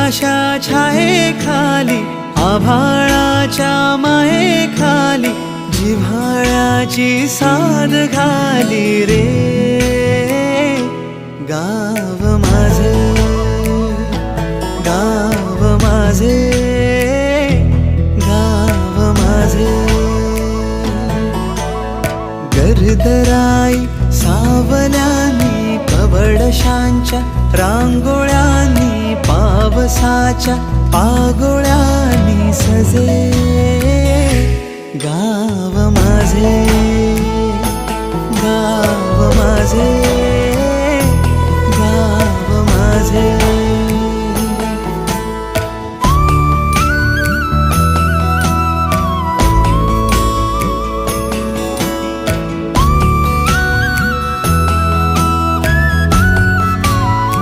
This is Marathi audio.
फुलाशा छाये खाली आभाळाच्या माये खाली जिव्हाळ्याची साद घाली रे गाव माझे गाव माझे गाव माझे गर्दराई सावल्यानी कवडशांच्या रांगोळ्यांनी पावसाच्या पागोळ्यांनी सजे गाव माझे गाव माझे